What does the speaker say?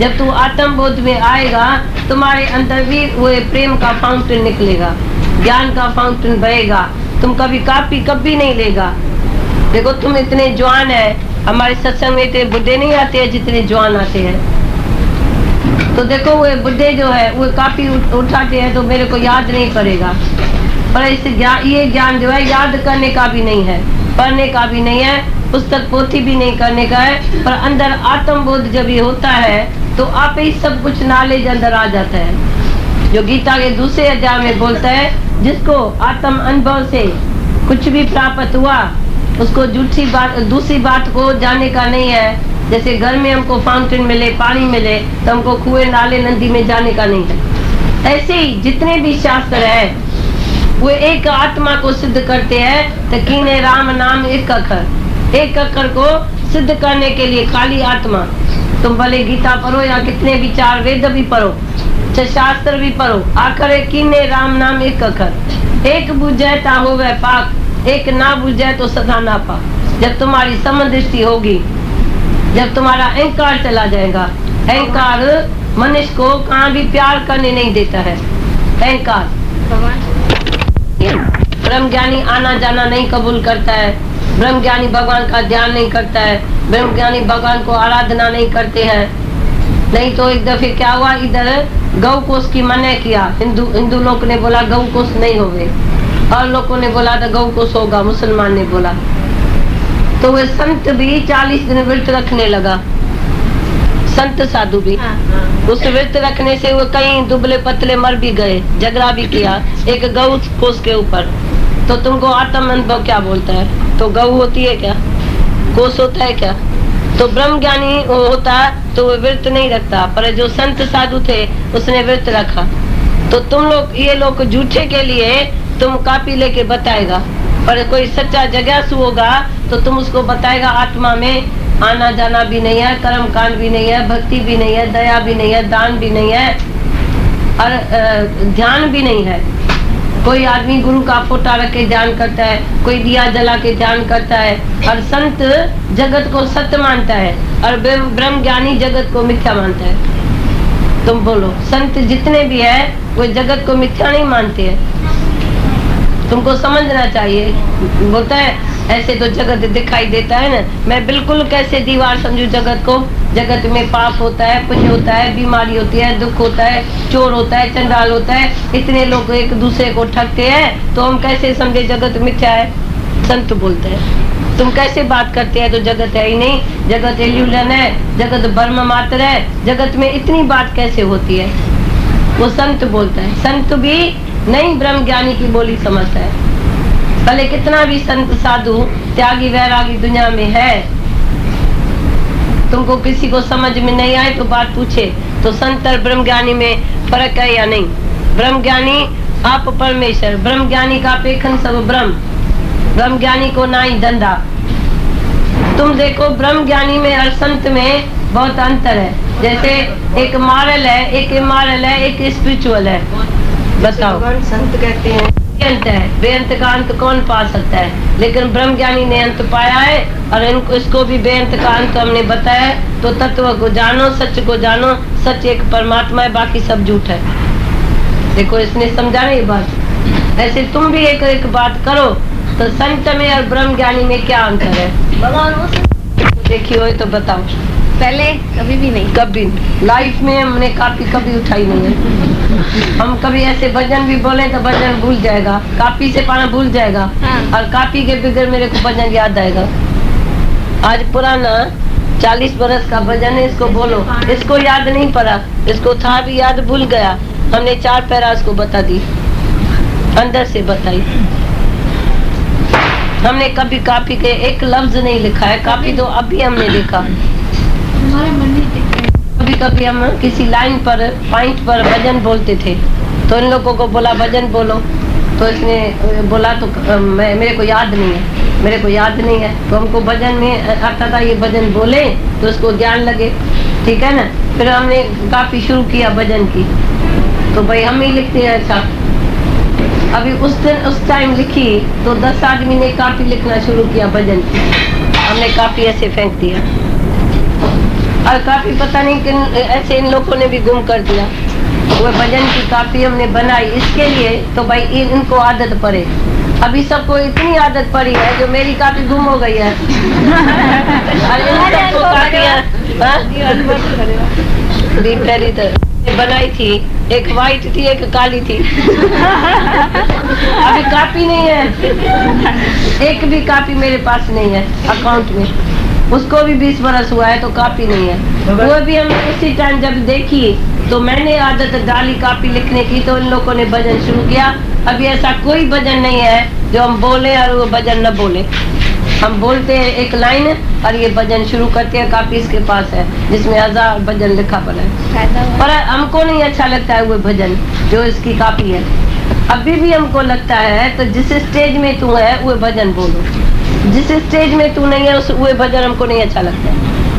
जब तू आत्म बोध में आएगा तुम्हारे अंदर भी वो प्रेम का फाउंटेन निकलेगा, ज्ञान का फाउंटेन बहेगा। तुम कभी कापी कभी नहीं लेगा। देखो तुम इतने जवान है, हमारे सत्संग में इतने बुढ़े नहीं आते हैं जितने जवान आते हैं। तो देखो वो बुढ़े जो है वो कापी उठाते हैं तो मेरे को याद नहीं पड़ेगा। पर ये ज्ञान जो है याद करने का भी नहीं है, पढ़ने का भी नहीं है, पुस्तक पोथी भी नहीं करने का है। पर अंदर आत्मबोध जब ये होता है तो आप ही सब कुछ नॉलेज अंदर आ जाता है। जो गीता के दूसरे अध्याय में बोलता है, जिसको आत्म अनुभव से कुछ भी प्राप्त हुआ उसको दूसरी बात को जानने का नहीं है। जैसे घर में हमको फाउंटेन मिले, पानी मिले, तो हमको कुएं नाले नदी में जाने का नहीं है। ऐसे ही जितने भी शास्त्र है वो एक आत्मा को सिद्ध करते हैं। तो कीने राम नाम एक अक्षर को सिद्ध करने के लिए खाली आत्मा। तुम भले गीता पढ़ो या कितने भी 4 वेद भी पढ़ो, शास्त्र भी पढ़ो, आखिर कीने राम नाम एक अक्षर। एक बुझे ता होवे पाक, एक ना बुझे तो सदा ना पाक। जब तुम्हारी समदृष्टि होगी, जब तुम्हारा अहंकार चला जाएगा। अहंकार मनुष्य को कहाँ भी प्यार करने नहीं देता है। अहंकार ब्रह्म ज्ञानी आना जाना नहीं कबूल करता है। ब्रह्म ज्ञानी भगवान का ध्यान नहीं करता है। ब्रह्म ज्ञानी भगवान को आराधना नहीं करते हैं। नहीं तो एक दफे क्या हुआ, इधर गौ कोष की मना किया। हिंदू लोग ने बोला गौ कोष नहीं होगे, और लोगों ने बोला था गौ कोष होगा, मुसलमान ने बोला। तो वे संत भी 40 दिन व्रत रखने लगा, संत साधु भी। उस व्रत रखने से वो कई दुबले पतले मर भी गए, झगड़ा भी किया एक गौ कोष के ऊपर। तो तुमको आत्म अनुभव क्या बोलता है? तो गौ होती है क्या? कोष होता है क्या? तो ब्रह्म ज्ञानी होता तो वो व्रत नहीं रखता, पर जो संत साधु थे उसने व्रत रखा। तो तुम लोग ये लोग झूठे के लिए तुम कापी लेके बताएगा, पर कोई सच्चा जगासु होगा तो तुम उसको बताएगा आत्मा में आना जाना भी नहीं है, कर्म कांड भी नहीं है, भक्ति भी नहीं है, दया भी नहीं है, दान भी नहीं है, और ध्यान भी नहीं है। कोई आदमी गुरु का फोटा रख के ध्यान करता है, कोई दिया जला के ध्यान करता है, और संत जगत को सत्य मानता है और ब्रह्म ज्ञानी जगत को मिथ्या मानता है। तुम बोलो, संत जितने भी है वो जगत को मिथ्या नहीं मानते हैं। तुमको समझना चाहिए। बोलता है ऐसे तो जगत दिखाई देता है ना, मैं बिल्कुल कैसे दीवार समझू जगत को। जगत में पाप होता है, पुण्य होता है, बीमारी होती है, दुख होता है, चोर होता है, चंडाल होता है, इतने लोग एक दूसरे को ठगते हैं, तो हम कैसे समझे जगत मिथ्या है? संत बोलते हैं तुम कैसे बात करते हैं, तो जगत है ही नहीं, जगत इल्यूजन है, जगत ब्रह्म मात्र है, जगत में इतनी बात कैसे होती है? वो संत बोलता है। संत भी नहीं ब्रह्म ज्ञानी की बोली समझता है। भले कितना भी संत साधु त्यागी वैरागी दुनिया में है, तुमको किसी को समझ में नहीं आए तो बात पूछे तो संत और ब्रह्म ज्ञानी में फर्क है या नहीं? ब्रह्म ज्ञानी आप परमेश्वर, ब्रह्म ज्ञानी का पेखन सब ब्रह्म ज्ञानी को ना ही धंधा। तुम देखो ब्रह्म ज्ञानी में और संत में बहुत अंतर है। जैसे एक मॉरल है, एक इमोरल है, एक स्पिरिचुअल है। बताओ, संत कहते हैं बेअंत है, बेअंत का अंत कौन पा सकता है? लेकिन ब्रह्म ज्ञानी ने अंत पाया है, और इनको इसको भी बेअंत का अंत हमने बताया है। तो तत्व को जानो, सच को जानो, सच एक परमात्मा है, बाकी सब झूठ है। देखो इसने समझा नहीं बात। ऐसे तुम भी एक एक बात करो तो संत में और ब्रह्म ज्ञानी में क्या अंतर है? देखिए हो तो बताओ। पहले कभी भी नहीं, कभी लाइफ में हमने कापी कभी उठाई नहीं है। हम कभी ऐसे भजन भी बोले तो भजन भूल जाएगा, कापी से पाना भूल जाएगा। हाँ। और कापी के बगैर मेरे को भजन याद आएगा। आज पुराना 40 बरस का भजन है, इसको बोलो, इसको याद नहीं पड़ा, इसको था भी याद भूल गया। हमने 4 पैरा इसको बता दी, अंदर से बताई। हमने कभी कापी के एक लफ्ज नहीं लिखा है, कापी तो अभी हमने लिखा। कभी कभी हम किसी लाइन पर पॉइंट पर भजन बोलते थे, तो इन लोगों को बोला भजन बोलो, तो इसने बोला तो मेरे को याद नहीं है, मेरे को याद नहीं है। तो हमको भजन में आता था ये भजन बोले तो उसको ध्यान लगे, ठीक है ना। फिर हमने काफी शुरू किया भजन की, तो भाई हम ही लिखते हैं ऐसा। अभी उस टाइम लिखी तो 10 आदमी ने काफी लिखना शुरू किया भजन की, हमने काफी ऐसे फेंक दिया। और काफी पता नहीं किन ऐसे इन लोगों ने भी गुम कर दिया। वो भजन की काफी हमने बनाई इसके लिए तो भाई इनको आदत पड़े। अभी सबको इतनी आदत पड़ी है जो मेरी काफी गुम हो गई है। और इन सबको काफी बनाई थी, एक वाइट थी एक काली थी। अभी कापी नहीं है, एक भी कापी मेरे पास नहीं है अकाउंट में। उसको भी 20 बरस हुआ है तो कापी नहीं है। वो भी हम उसी टाइम जब देखी तो मैंने आदत डाली कापी लिखने की तो इन लोगों ने भजन शुरू किया। अभी ऐसा कोई भजन नहीं है जो हम बोले और वो भजन न बोले। हम बोलते हैं एक लाइन और ये भजन शुरू करते हैं। कापी इसके पास है जिसमें 1000 भजन लिखा पड़ा है, पर हमको नहीं अच्छा लगता है वो भजन जो इसकी कापी है। अभी भी हमको लगता है तो जिस स्टेज में तू है वो भजन बोलो, जिस स्टेज में तू नहीं है उस वो भजन हमको नहीं अच्छा लगता है।